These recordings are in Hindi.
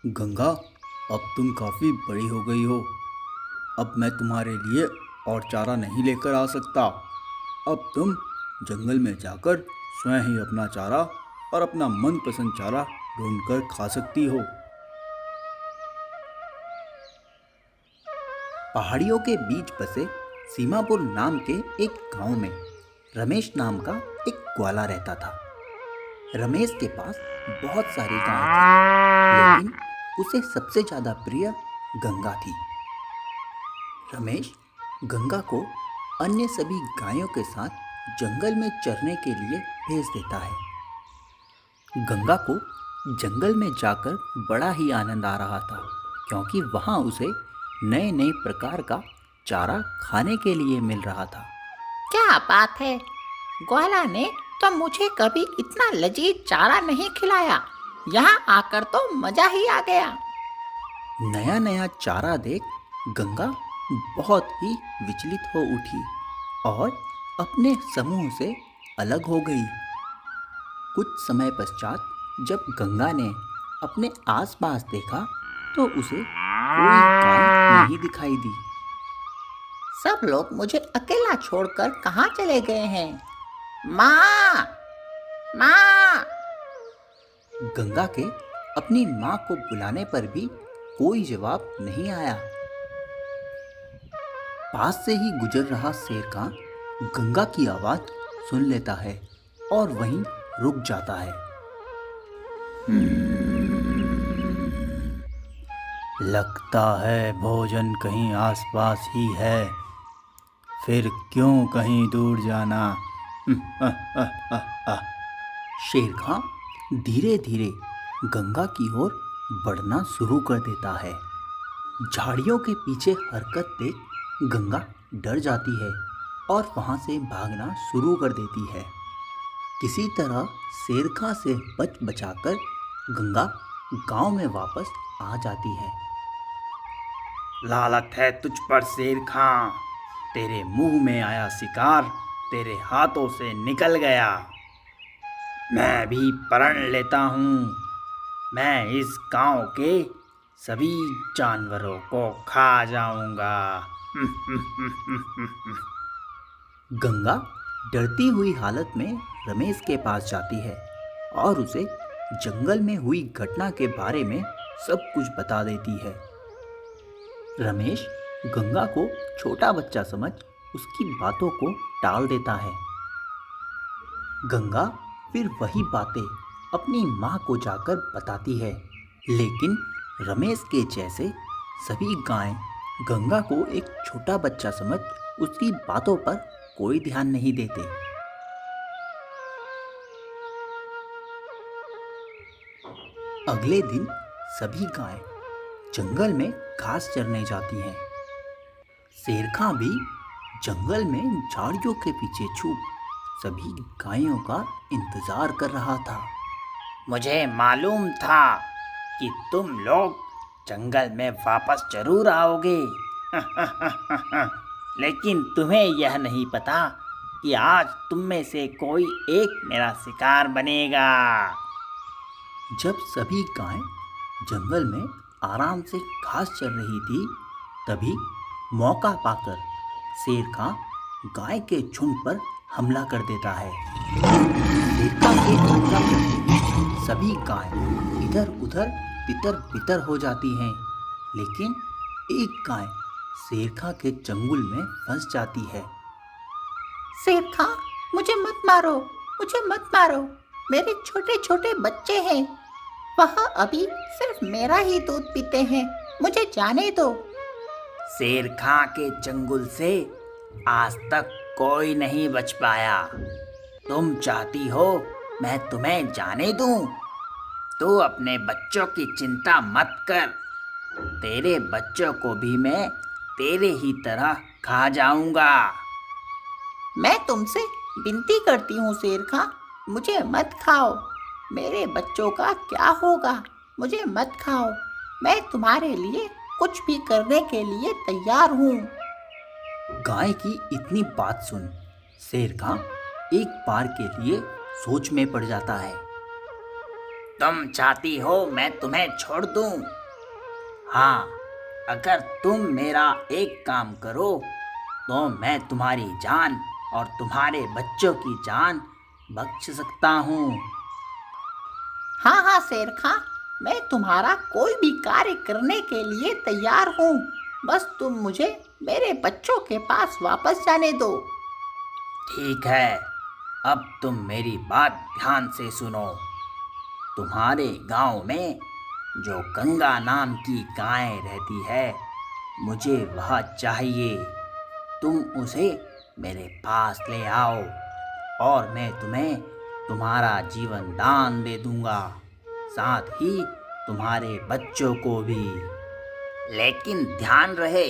गंगा, अब तुम काफ़ी बड़ी हो गई हो। अब मैं तुम्हारे लिए और चारा नहीं लेकर आ सकता। अब तुम जंगल में जाकर स्वयं ही अपना चारा और अपना मनपसंद चारा ढूंढकर खा सकती हो। पहाड़ियों के बीच बसे सीमापुर नाम के एक गांव में रमेश नाम का एक ग्वाला रहता था। रमेश के पास बहुत सारी गायें थी, लेकिन उसे सबसे ज़्यादा प्रिय गंगा थी। रमेश गंगा को अन्य सभी गायों के साथ जंगल में चरने के लिए भेज देता है। गंगा को जंगल में जाकर बड़ा ही आनंद आ रहा था, क्योंकि वहाँ उसे नए नए प्रकार का चारा खाने के लिए मिल रहा था। क्या बात है, ग्वाला ने तो मुझे कभी इतना लजीज चारा नहीं खिलाया। यहाँ आकर तो मजा ही आ गया। नया नया चारा देख गंगा बहुत ही विचलित हो उठी और अपने समूह से अलग हो गई। कुछ समय पश्चात जब गंगा ने अपने आसपास देखा तो उसे कोई गाय नहीं दिखाई दी। सब लोग मुझे अकेला छोड़कर कहाँ चले गए हैं? माँ, माँ! गंगा के अपनी माँ को बुलाने पर भी कोई जवाब नहीं आया। पास से ही गुजर रहा शेरखां गंगा की आवाज सुन लेता है और वहीं रुक जाता है। लगता है भोजन कहीं आसपास ही है, फिर क्यों कहीं दूर जाना। शेरखां धीरे धीरे गंगा की ओर बढ़ना शुरू कर देता है। झाड़ियों के पीछे हरकत देख गंगा डर जाती है और वहां से भागना शुरू कर देती है। किसी तरह शेरखां से बच बचाकर गंगा गांव में वापस आ जाती है। लालत है तुझ पर शेर खां, तेरे मुंह में आया शिकार तेरे हाथों से निकल गया। मैं भी प्रण लेता हूँ, मैं इस गांव के सभी जानवरों को खा जाऊंगा। गंगा डरती हुई हालत में रमेश के पास जाती है और उसे जंगल में हुई घटना के बारे में सब कुछ बता देती है। रमेश गंगा को छोटा बच्चा समझ उसकी बातों को टाल देता है। गंगा फिर वही बातें अपनी माँ को जाकर बताती है, लेकिन रमेश के जैसे सभी गायें गंगा को एक छोटा बच्चा समझ उसकी बातों पर कोई ध्यान नहीं देते। अगले दिन सभी गायें जंगल में घास चरने जाती हैं। शेरखां भी जंगल में झाड़ियों के पीछे छुप सभी गायों का इंतजार कर रहा था। मुझे मालूम था कि तुम लोग जंगल में वापस जरूर आओगे। लेकिन तुम्हें यह नहीं पता कि आज तुम में से कोई एक मेरा शिकार बनेगा। जब सभी गायें जंगल में आराम से घास चर रही थी, तभी मौका पाकर शेरखां गाय के झुंड पर हमला कर देता है। शेरखां के हमला करते ही सभी गाय इधर उधर तितर बितर हो जाती हैं, लेकिन एक गाय शेरखां के चंगुल में फंस जाती है। शेरखां, मुझे मत मारो, मुझे मत मारो। मेरे छोटे छोटे बच्चे हैं। वह अभी सिर्फ मेरा ही दूध पीते हैं। मुझे जाने दो। शेरखां के चंगुल से आज तक कोई नहीं बच पाया। तुम चाहती हो मैं तुम्हें जाने दूं? तू अपने बच्चों की चिंता मत कर। तेरे बच्चों को भी मैं तेरे ही तरह खा जाऊंगा। मैं तुमसे विनती करती हूँ शेरखां, मुझे मत खाओ। मेरे बच्चों का क्या होगा? मुझे मत खाओ। मैं तुम्हारे लिए कुछ भी करने के लिए तैयार हूँ। गाय की इतनी बात सुन शेरखां एक बार के लिए सोच में पड़ जाता है। तुम चाहती हो मैं तुम्हें छोड़ दूं? हाँ, अगर तुम मेरा एक काम करो तो मैं तुम्हारी जान और तुम्हारे बच्चों की जान बख्श सकता हूँ। हाँ हाँ शेर खां, मैं तुम्हारा कोई भी कार्य करने के लिए तैयार हूँ। बस तुम मुझे मेरे बच्चों के पास वापस जाने दो। ठीक है, अब तुम मेरी बात ध्यान से सुनो। तुम्हारे गांव में जो गंगा नाम की गाय रहती है, मुझे वह चाहिए। तुम उसे मेरे पास ले आओ और मैं तुम्हें तुम्हारा जीवन दान दे दूंगा, साथ ही तुम्हारे बच्चों को भी। लेकिन ध्यान रहे,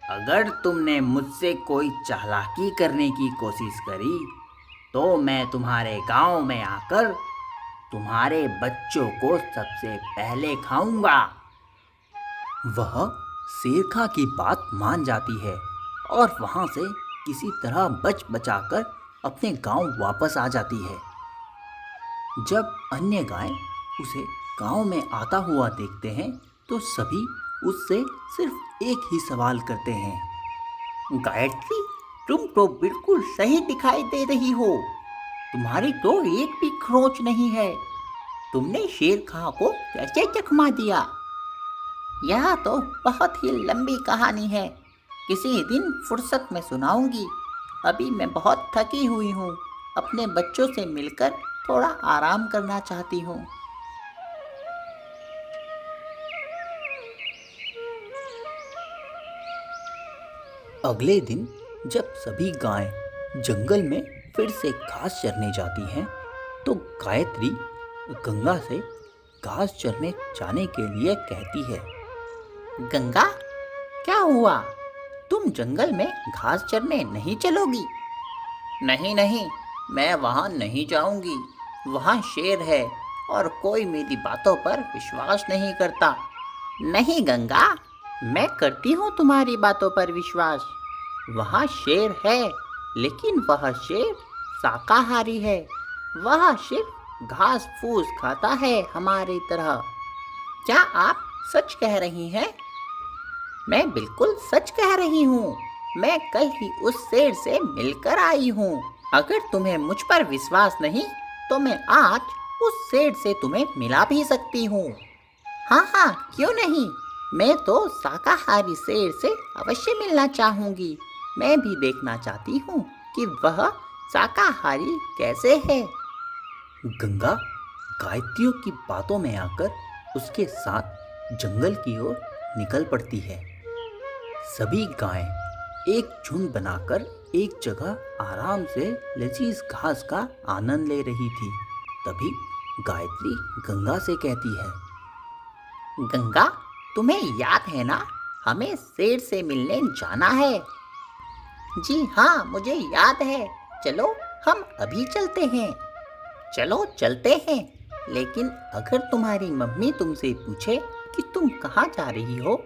अगर तुमने मुझसे कोई चालाकी करने की कोशिश करी तो मैं तुम्हारे गांव में आकर तुम्हारे बच्चों को सबसे पहले खाऊंगा। वह शेरखा की बात मान जाती है और वहां से किसी तरह बच बचाकर अपने गांव वापस आ जाती है। जब अन्य गाय उसे गांव में आता हुआ देखते हैं तो सभी उससे सिर्फ एक ही सवाल करते हैं। गायत्री, तुम तो बिल्कुल सही दिखाई दे रही हो। तुम्हारी तो एक भी खरोंच नहीं है। तुमने शेर खां को कैसे चकमा दिया? यह तो बहुत ही लंबी कहानी है, किसी दिन फुर्सत में सुनाऊंगी। अभी मैं बहुत थकी हुई हूँ, अपने बच्चों से मिलकर थोड़ा आराम करना चाहती हूँ। अगले दिन जब सभी गायें जंगल में फिर से घास चरने जाती हैं तो गायत्री गंगा से घास चरने जाने के लिए कहती है। गंगा, क्या हुआ? तुम जंगल में घास चरने नहीं चलोगी? नहीं नहीं, मैं वहाँ नहीं जाऊंगी। वहाँ शेर है और कोई मेरी बातों पर विश्वास नहीं करता। नहीं गंगा, मैं करती हूँ तुम्हारी बातों पर विश्वास। वहाँ शेर है, लेकिन वह शेर शाकाहारी है। वह सिर्फ घास फूस खाता है हमारी तरह। क्या आप सच कह रही हैं? मैं बिल्कुल सच कह रही हूँ। मैं कल ही उस शेर से मिलकर आई हूँ। अगर तुम्हें मुझ पर विश्वास नहीं तो मैं आज उस शेर से तुम्हें मिला भी सकती हूँ। हाँ हाँ, क्यों नहीं। मैं तो शाकाहारी शेर से अवश्य मिलना चाहूँगी। मैं भी देखना चाहती हूँ कि वह शाकाहारी कैसे है। गंगा गायत्रियों की बातों में आकर उसके साथ जंगल की ओर निकल पड़ती है। सभी गायें एक झुंड बनाकर एक जगह आराम से लजीज घास का आनंद ले रही थी। तभी गायत्री गंगा से कहती है। गंगा, तुम्हें याद है ना, हमें शेर से मिलने जाना है। जी हाँ, मुझे याद है। चलो हम अभी चलते हैं। चलो चलते हैं। लेकिन अगर तुम्हारी मम्मी तुमसे पूछे कि तुम कहाँ जा रही हो,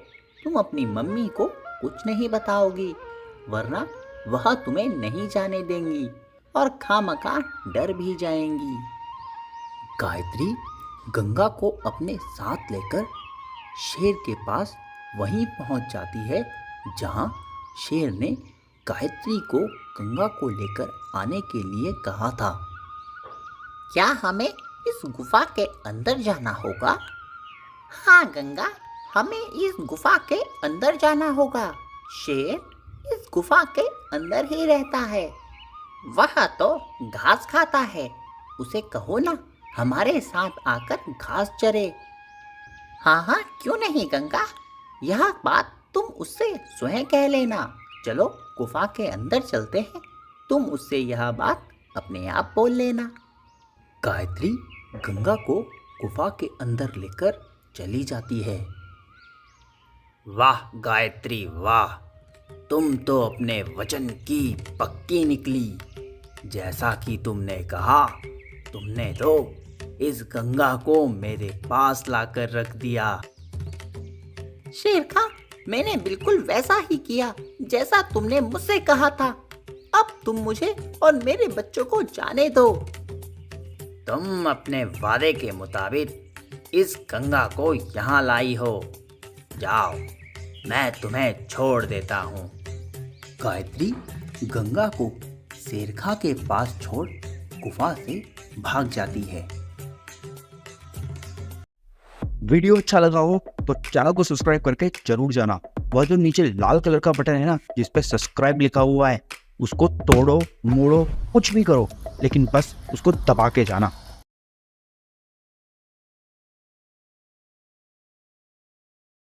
तुम अपनी मम्मी को कुछ नहीं बताओगी, वरना वह तुम्हें नहीं जाने देंगी और खामखा डर भी जाएंगी। गायत्री गंगा को अपने साथ लेकर शेर के पास वहीं पहुंच जाती है जहां शेर ने गायत्री को गंगा को लेकर आने के लिए कहा था। क्या हमें इस गुफा के अंदर जाना होगा? हाँ गंगा, हमें इस गुफा के अंदर जाना होगा। शेर इस गुफा के अंदर ही रहता है। वह तो घास खाता है। उसे कहो ना हमारे साथ आकर घास चरे। हाँ हाँ, क्यों नहीं गंगा, यह बात तुम उससे स्वयं कह लेना। चलो गुफा के अंदर चलते हैं, तुम उससे यह बात अपने आप बोल लेना। गायत्री गंगा को गुफा के अंदर लेकर चली जाती है। वाह गायत्री वाह, तुम तो अपने वचन की पक्की निकली। जैसा कि तुमने कहा, तुमने तो इस गंगा को मेरे पास लाकर रख दिया। शेर खां, मैंने बिल्कुल वैसा ही किया जैसा तुमने मुझसे कहा था। अब तुम मुझे और मेरे बच्चों को जाने दो। तुम अपने वादे के मुताबिक इस गंगा को यहाँ लाई हो। जाओ, मैं तुम्हें छोड़ देता हूँ। गायत्री गंगा को शेरखा के पास छोड़ गुफा से भाग जाती है। वीडियो अच्छा लगा हो तो चैनल को सब्सक्राइब करके जरूर जाना। वह जो नीचे लाल कलर का बटन है ना, जिस पे सब्सक्राइब लिखा हुआ है, उसको तोड़ो मोड़ो कुछ भी करो, लेकिन बस उसको दबा के जाना।